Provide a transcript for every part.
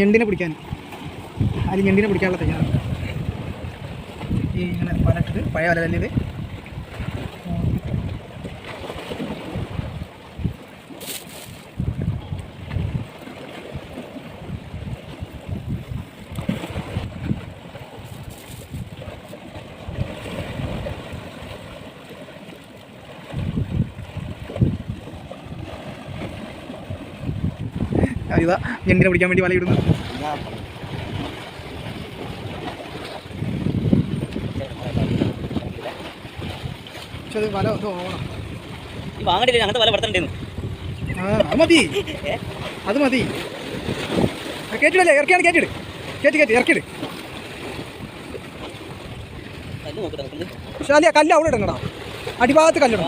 ഞണ്ടിനെ പിടിക്കാൻ. അതിൽ ഞണ്ടിനെ പിടിക്കാനുള്ള തയ്യാറാണ്. ഈ ഇങ്ങനെ വലട്ടിട്ട് പഴയ വല തന്നെ ഇത്. ഇതാ ഞണ്ടിനെ പിടിക്കാൻ വേണ്ടി വലയിടുന്നു. പക്ഷെ അത് വല ഇത് ഓണം. അത് മതി, അത് മതി. കേട്ടിടല്ലേ, ഇറക്കിയാണ് കേട്ടിട്, കേട്ടി ഇറക്കിട്. പക്ഷെ അല്ലേ കല്ല് അവിടെ ഇടങ്ങടാ, അടിഭാഗത്ത് കല്ലിടണം.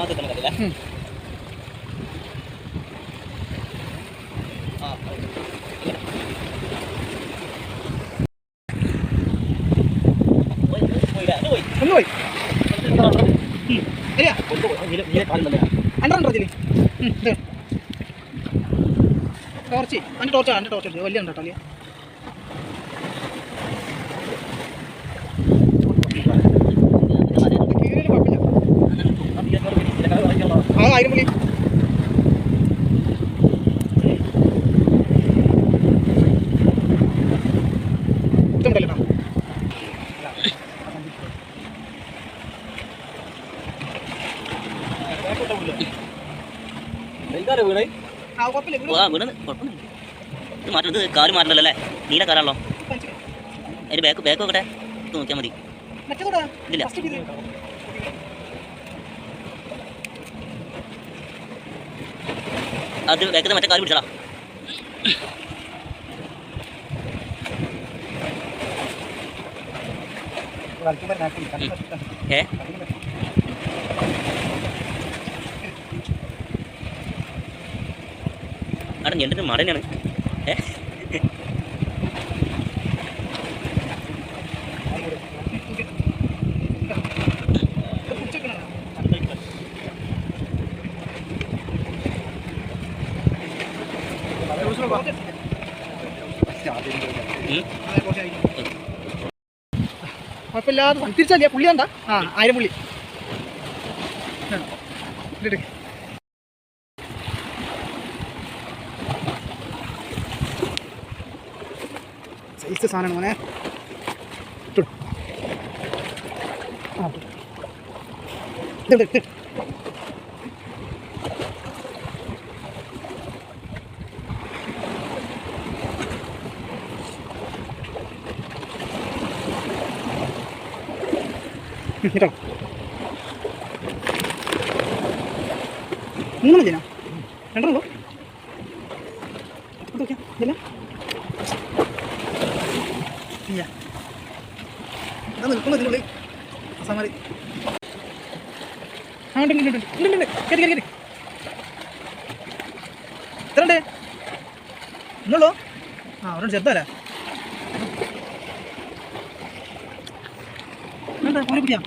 ഒന്ന് പോയി ടോർച്ച്, എൻ്റെ ടോർച്ചാണ്, എൻ്റെ ടോർച്ച് വലിയ ഉണ്ട് കേട്ടോ. ആ 1000 പുള്ളി ഇതുണ്ടല്ലോ. മാറ്റുന്നത് കാല് മാറ്റണല്ലേ, നീല കാറാണല്ലോ. അതിന് ബാക്ക് നോക്കട്ടെ, നോക്കിയാൽ മതി. ഇല്ല അത് ബാക്കിൽ മറ്റേ കാല് പിടിച്ചടാ. അവിടെ ഞണ്ടിന് മട തന്നെയാണ്. കുഴപ്പമില്ലാതെ തിരിച്ചല്ലേ പുള്ളി കണ്ടാ. 1000 പുള്ളി സൈസ് സാധനമാണ് മോനെ. കേട്ടോ 3 മതിനാ, 2 ഉള്ളൂ. ഇല്ല ഇതാ നിൽക്കുന്നു ഇതിനുള്ളിൽ. അസാമാരി ഉണ്ട് കേട്ടി എത്ര ഉണ്ട് ഇന്നുള്ളൂ. അവരോട് ചെറുതല്ലേ എന്താ പോലെ കുട്ടിയാ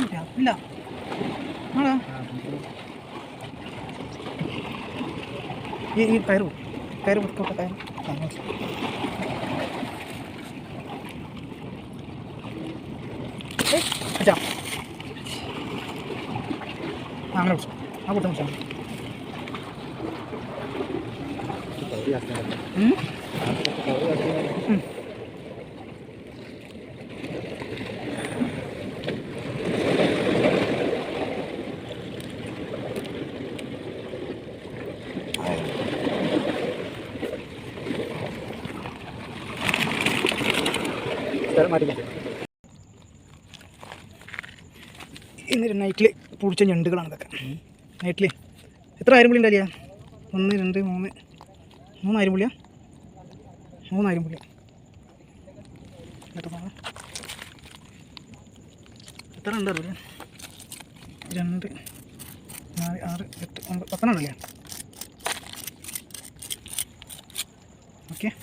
കുട്ടിയാ ഇല്ല ആണോ. ഈ കയറ് കൊടുത്തോട്ടെ, കയറ് അച്ഛാ അങ്ങനെ പിടിച്ചു. ആ കൂട്ടം പിടിച്ചാൽ ഇന്നൊരു നൈറ്റിൽ പൊടിച്ച ഞണ്ടുകളാണ് ഇതൊക്കെ. നൈറ്റിൽ എത്ര 1000 പുള്ളി ഉണ്ടാവില്ല? 1 2 3 3000 പുള്ളിയാ, 3000 പുള്ളി. എത്ര ഉണ്ട്? 2 4 6 8 9 10 ഉണ്ടല്ലേ?